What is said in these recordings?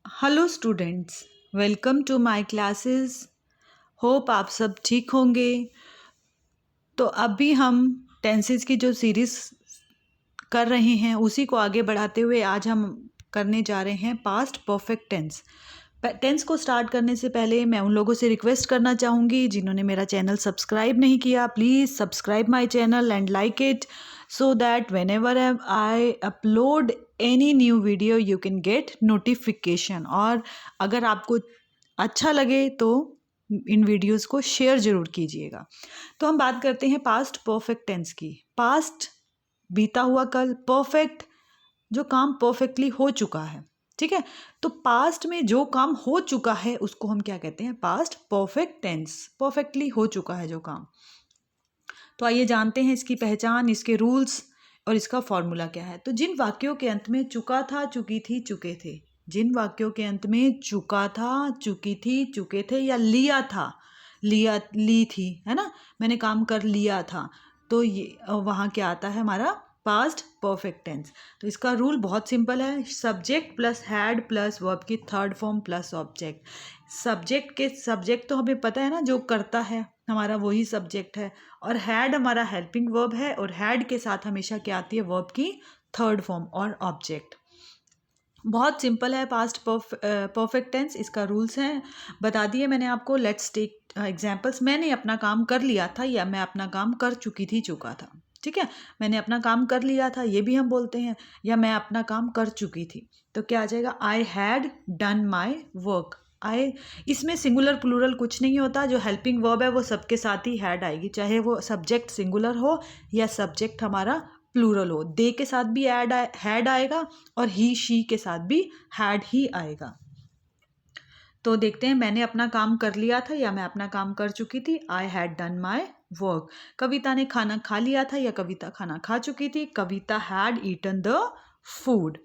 Hello students, welcome to my classes. Hope आप सब ठीक होंगे। तो अभी हम टेंसेस की जो सीरीज़ कर रहे हैं उसी को आगे बढ़ाते हुए आज हम करने जा रहे हैं पास्ट परफेक्ट टेंस। टेंस को स्टार्ट करने से पहले मैं उन लोगों से रिक्वेस्ट करना चाहूँगी जिन्होंने मेरा चैनल सब्सक्राइब नहीं किया, please subscribe my channel and like it so that whenever I upload any new video you can get notification। और अगर आपको अच्छा लगे तो इन वीडियोस को शेयर ज़रूर कीजिएगा। तो हम बात करते हैं पास्ट परफेक्ट टेंस की। पास्ट बीता हुआ कल, परफेक्ट जो काम परफेक्टली हो चुका है। ठीक है, तो पास्ट में जो काम हो चुका है उसको हम क्या कहते हैं? Past perfect tense. परफेक्टली हो चुका है जो काम। तो आइए जानते हैं इसकी पहचान, इसके रूल्स और इसका फॉर्मूला क्या है। तो जिन वाक्यों के अंत में चुका था, चुकी थी, चुके थे, जिन वाक्यों के अंत में चुका था, चुकी थी, चुके थे या लिया था, लिया, ली थी, है ना, मैंने काम कर लिया था, तो ये वहाँ क्या आता है? हमारा पास्ट परफेक्ट टेंस। तो इसका रूल बहुत सिंपल है, subject plus had plus verb की third form plus object. Subject तो हमें पता है ना, जो करता है हमारा वही सब्जेक्ट है, और हैड हमारा हेल्पिंग वर्ब है, और हैड के साथ हमेशा क्या आती है? वर्ब की थर्ड फॉर्म और ऑब्जेक्ट। बहुत सिंपल है पास्ट परफेक्ट टेंस। इसका रूल्स हैं, बता दिए मैंने आपको। Let's take examples. मैंने अपना काम कर लिया था, या मैं अपना काम कर चुकी थी, चुका था। ठीक है, मैंने अपना काम कर लिया था ये भी हम बोलते हैं, या मैं अपना काम कर चुकी थी। तो क्या आ जाएगा? आई हैड डन माई वर्क। इसमें सिंगुलर प्लूरल कुछ नहीं होता। जो हेल्पिंग वर्ब है वो सबके साथ ही हैड आएगी, चाहे वो सब्जेक्ट सिंगुलर हो या सब्जेक्ट हमारा प्लूरल हो। दे के साथ भी हैड आएगा और ही शी के साथ भी हैड ही आएगा। तो देखते हैं, मैंने अपना काम कर लिया था या मैं अपना काम कर चुकी थी। I had done my work. Kavita ने खाना खा लिया था या कविता खाना खा चुकी थी। कविता हैड ईटन द फूड।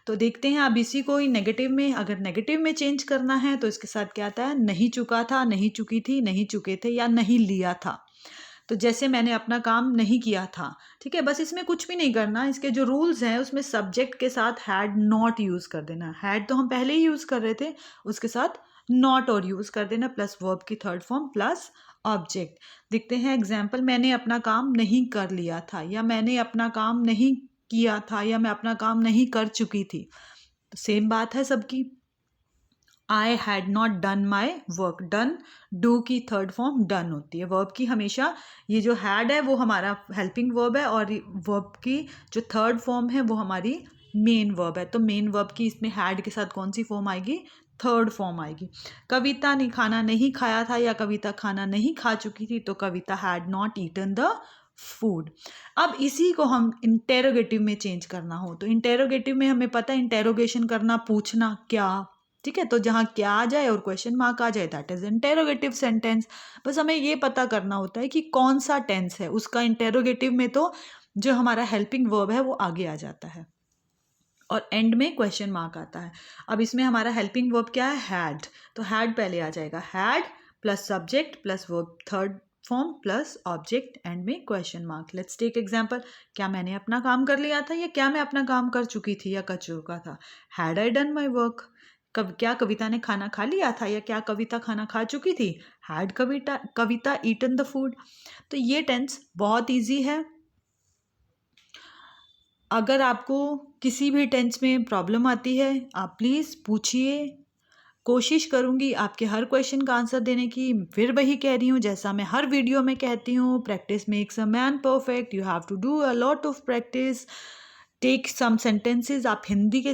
तो देखते हैं अब इसी को ही नेगेटिव में, अगर नेगेटिव में चेंज करना है तो इसके साथ क्या आता है? नहीं चुका था, नहीं चुकी थी, नहीं चुके थे या नहीं लिया था। तो जैसे मैंने अपना काम नहीं किया था, ठीक है, बस इसमें कुछ भी नहीं करना। इसके जो रूल्स हैं उसमें सब्जेक्ट के साथ हैड नॉट यूज़ कर देना। हैड तो हम पहले ही यूज़ कर रहे थे, उसके साथ नॉट और यूज़ कर देना, प्लस वर्ब की थर्ड फॉर्म प्लस ऑब्जेक्ट। देखते हैं एग्जाम्पल। मैंने अपना काम नहीं कर लिया था, या मैंने अपना काम नहीं किया था, या मैं अपना काम नहीं कर चुकी थी। तो सेम बात है सबकी। I had not done my work. Done, do की थर्ड फॉर्म डन होती है। वर्ब की हमेशा ये जो हैड है वो हमारा हेल्पिंग वर्ब है, और वर्ब की जो थर्ड फॉर्म है वो हमारी मेन वर्ब है। तो मेन वर्ब की इसमें हैड के साथ कौन सी फॉर्म आएगी? थर्ड फॉर्म आएगी। कविता ने खाना नहीं खाया था या कविता खाना नहीं खा चुकी थी, तो Kavita had not eaten the food. अब इसी को हम इंटेरोगेटिव में चेंज करना हो तो इंटेरोगेटिव में हमें पता है इंटेरोगेशन करना, पूछना क्या। ठीक है, तो जहाँ क्या आ जाए और क्वेश्चन मार्क आ जाए, दैट इज इंटेरोगेटिव सेंटेंस। बस हमें ये पता करना होता है कि कौन सा टेंस है उसका। इंटेरोगेटिव में तो जो हमारा हेल्पिंग वर्ब है वो आगे आ जाता है और एंड में क्वेश्चन मार्क आता है। अब इसमें हमारा हेल्पिंग वर्ब क्या है? हैड। तो हैड पहले आ जाएगा। Had plus subject plus verb third form plus object, end में question mark. Let's take example. क्या मैंने अपना काम कर लिया था, या क्या मैं अपना काम कर चुकी थी या कर चुका था? Had I done my work. क्या कविता ने खाना खा लिया था, या क्या कविता खाना खा चुकी थी? Had Kavita eaten the food. तो ये टेंस बहुत ईजी है। अगर आपको किसी भी टेंस में प्रॉब्लम आती है आप प्लीज़ पूछिए। कोशिश करूँगी आपके हर क्वेश्चन का आंसर देने की। फिर वही कह रही हूँ जैसा मैं हर वीडियो में कहती हूँ, practice makes a man perfect. You have to do a lot of practice. Take some sentences. आप हिंदी के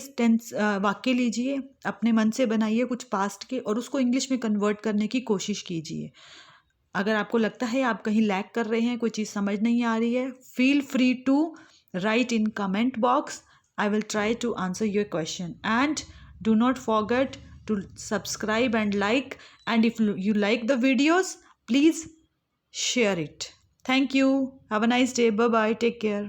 वाक्य लीजिए, अपने मन से बनाइए कुछ पास्ट के, और उसको इंग्लिश में कन्वर्ट करने की कोशिश कीजिए। अगर आपको लगता है आप कहीं लैग कर रहे हैं, कोई चीज़ समझ नहीं आ रही है, feel free to write in comment box. I will try to answer your question, and do not forget to subscribe and like, and if you like the videos please share it. Thank you. Have a nice day. Bye bye. Take care.